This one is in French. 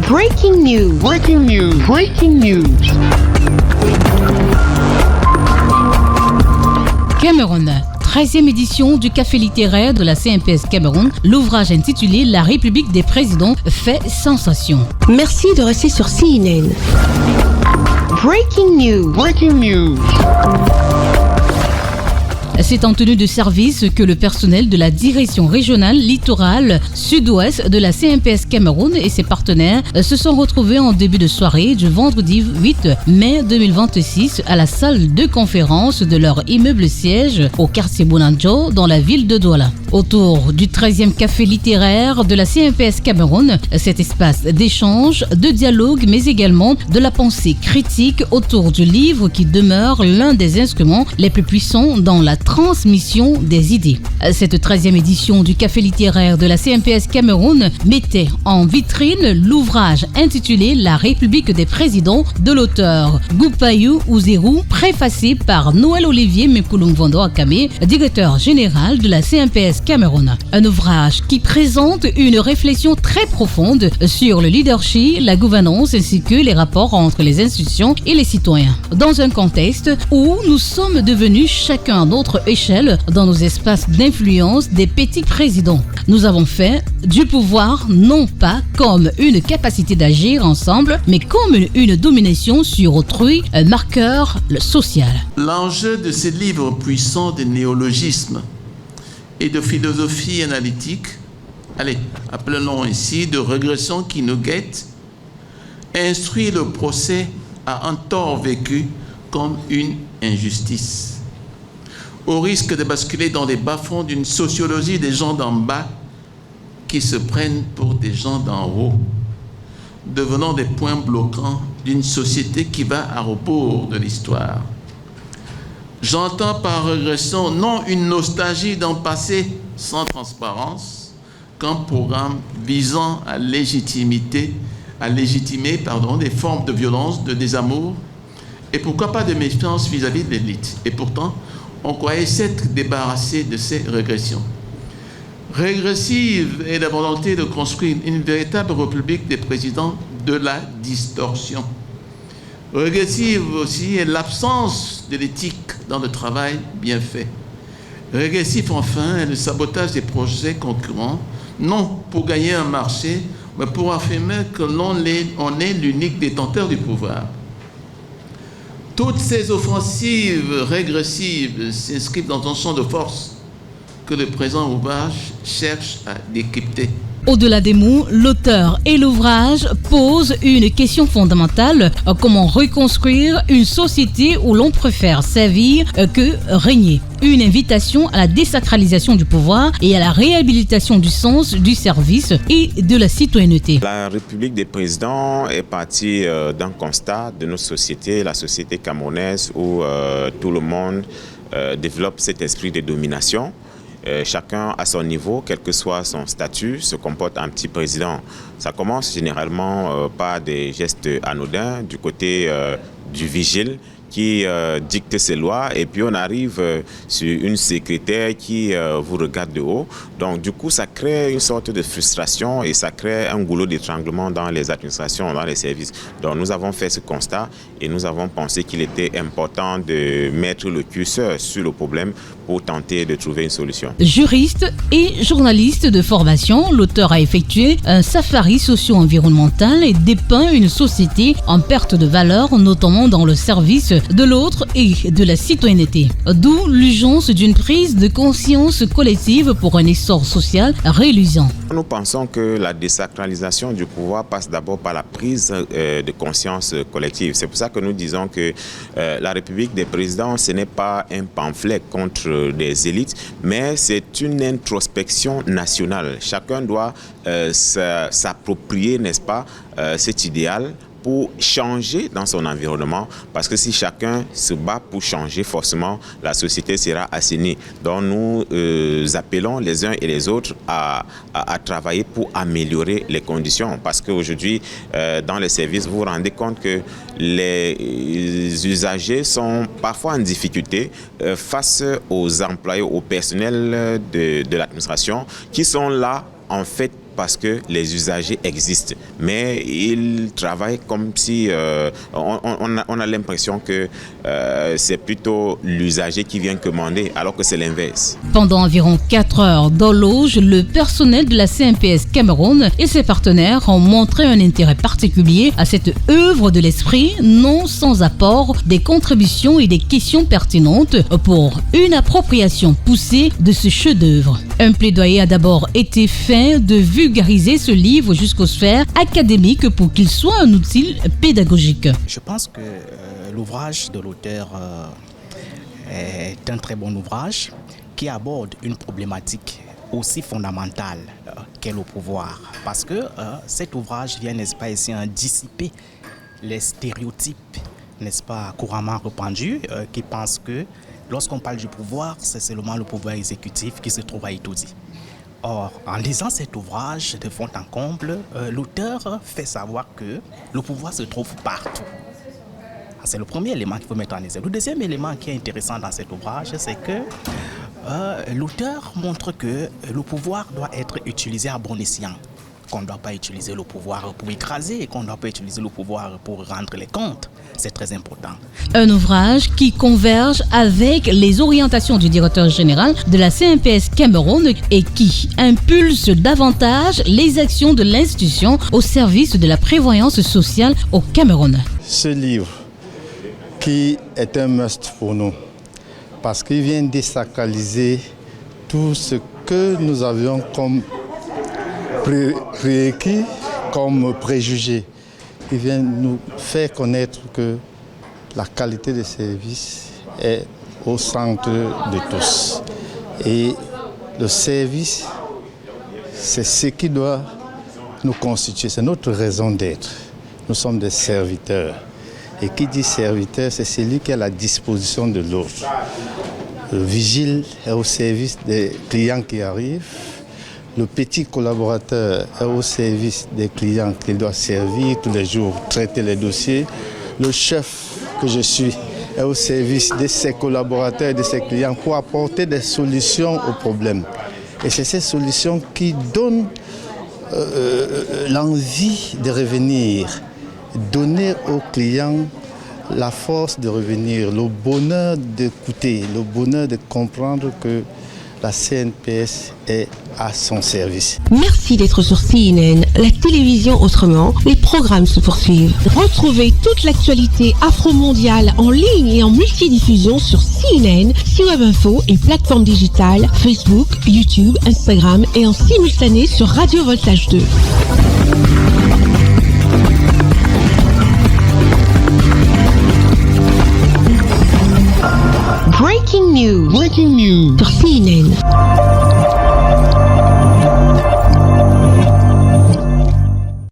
Breaking news. Breaking news. Breaking news. Cameroun. 13e édition du Café littéraire de la CNPS Cameroun, l'ouvrage intitulé La République des présidents fait sensation. Merci de rester sur CNN. Breaking news. Breaking news. C'est en tenue de service que le personnel de la direction régionale littorale sud-ouest de la CNPS Cameroun et ses partenaires se sont retrouvés en début de soirée du vendredi 8 mai 2026 à la salle de conférence de leur immeuble siège au quartier Bonanjo dans la ville de Douala. Autour du 13e café littéraire de la CNPS Cameroun, cet espace d'échange, de dialogue mais également de la pensée critique autour du livre qui demeure l'un des instruments les plus puissants dans la transmission des idées. Cette 13e édition du Café littéraire de la CNPS Cameroun mettait en vitrine l'ouvrage intitulé La République des présidents de l'auteur Goupayou Ouzérou, préfacé par Noël Olivier Mekoulou-Mvondo Akame, directeur général de la CNPS Cameroun. Un ouvrage qui présente une réflexion très profonde sur le leadership, la gouvernance ainsi que les rapports entre les institutions et les citoyens. Dans un contexte où nous sommes devenus chacun à notre échelle dans nos espaces d'influence des petits présidents. Nous avons fait du pouvoir non pas comme une capacité d'agir ensemble, mais comme une domination sur autrui, un marqueur social. L'enjeu de ces livres puissants de néologisme et de philosophie analytique, allez, appelons ici de régression qui nous guette, instruit le procès à un tort vécu comme une injustice, au risque de basculer dans les bas-fonds d'une sociologie des gens d'en bas qui se prennent pour des gens d'en haut, devenant des points bloquants d'une société qui va à rebours de l'histoire. J'entends par régression non une nostalgie d'un passé sans transparence, qu'un programme visant à légitimer des formes de violence, de désamour, et pourquoi pas de méfiance vis-à-vis de l'élite. Et pourtant, on croyait s'être débarrassé de ces régressions. Régressive est la volonté de construire une véritable république des présidents de la distorsion. Régressive aussi est l'absence de l'éthique dans le travail bien fait. Régressif enfin est le sabotage des projets concurrents, non pour gagner un marché, mais pour affirmer que l'on est l'unique détenteur du pouvoir. Toutes ces offensives régressives s'inscrivent dans un champ de force que le présent ouvrage cherche à décrypter. Au-delà des mots, l'auteur et l'ouvrage posent une question fondamentale. Comment reconstruire une société où l'on préfère servir que régner? Une invitation à la désacralisation du pouvoir et à la réhabilitation du sens du service et de la citoyenneté. La République des présidents est partie d'un constat de notre société, la société camerounaise, où tout le monde développe cet esprit de domination. Chacun à son niveau, quel que soit son statut, se comporte un petit président. Ça commence généralement par des gestes anodins du côté du vigile qui dicte ses lois, et puis on arrive sur une secrétaire qui vous regarde de haut. Donc du coup, ça crée une sorte de frustration et ça crée un goulot d'étranglement dans les administrations, dans les services. Donc nous avons fait ce constat et nous avons pensé qu'il était important de mettre le curseur sur le problème pour tenter de trouver une solution. Juriste et journaliste de formation, l'auteur a effectué un safari socio-environnemental et dépeint une société en perte de valeur, notamment dans le service de l'autre et de la citoyenneté. D'où l'urgence d'une prise de conscience collective pour un essor social reluisant. Nous pensons que la désacralisation du pouvoir passe d'abord par la prise de conscience collective. C'est pour ça que nous disons que la République des présidents, ce n'est pas un pamphlet contre des élites, mais c'est une introspection nationale. Chacun doit s'approprier, n'est-ce pas, cet idéal pour changer dans son environnement, parce que si chacun se bat pour changer, forcément la société sera assainie. Donc nous appelons les uns et les autres à travailler pour améliorer les conditions, parce qu'aujourd'hui dans les services, vous vous rendez compte que les usagers sont parfois en difficulté face aux employés, au personnel de l'administration qui sont là en fait parce que les usagers existent. Mais ils travaillent comme si on a l'impression que c'est plutôt l'usager qui vient commander, alors que c'est l'inverse. Pendant environ 4 heures d'horloge, le personnel de la CNPS Cameroun et ses partenaires ont montré un intérêt particulier à cette œuvre de l'esprit, non sans apport des contributions et des questions pertinentes pour une appropriation poussée de ce chef-d'œuvre. Un plaidoyer a d'abord été fait de vulgariser ce livre jusqu'aux sphères académiques pour qu'il soit un outil pédagogique. Je pense que l'ouvrage de l'auteur est un très bon ouvrage qui aborde une problématique aussi fondamentale qu'est le pouvoir. Parce que cet ouvrage vient, n'est-ce pas, ici, dissiper les stéréotypes, n'est-ce pas, couramment répandus, qui pensent que lorsqu'on parle du pouvoir, c'est seulement le pouvoir exécutif qui se trouve à Itoudi. Or, en lisant cet ouvrage de fond en comble, l'auteur fait savoir que le pouvoir se trouve partout. C'est le premier élément qu'il faut mettre en exergue. Le deuxième élément qui est intéressant dans cet ouvrage, c'est que l'auteur montre que le pouvoir doit être utilisé à bon escient. Qu'on ne doit pas utiliser le pouvoir pour écraser et qu'on ne doit pas utiliser le pouvoir pour rendre les comptes. C'est très important. Un ouvrage qui converge avec les orientations du directeur général de la CNPS Cameroun et qui impulse davantage les actions de l'institution au service de la prévoyance sociale au Cameroun. Ce livre qui est un must pour nous parce qu'il vient désacraliser tout ce que nous avions comme prérequis, comme préjugés. Il vient nous faire connaître que la qualité de service est au centre de tous. Et le service, c'est ce qui doit nous constituer, c'est notre raison d'être. Nous sommes des serviteurs. Et qui dit serviteur, c'est celui qui est à la disposition de l'autre. Le vigile est au service des clients qui arrivent. Le petit collaborateur est au service des clients qu'il doit servir tous les jours, traiter les dossiers. Le chef que je suis est au service de ses collaborateurs et de ses clients pour apporter des solutions aux problèmes. Et c'est ces solutions qui donnent l'envie de revenir, donner aux clients la force de revenir, le bonheur d'écouter, le bonheur de comprendre que la CNPS est à son service. Merci d'être sur CNN, la télévision autrement. Les programmes se poursuivent. Retrouvez toute l'actualité afro-mondiale en ligne et en multidiffusion sur CNN, C-Web Info et plateformes digitales, Facebook, YouTube, Instagram et en simultané sur Radio Voltage 2. Breaking news. Breaking news. Sur CNN.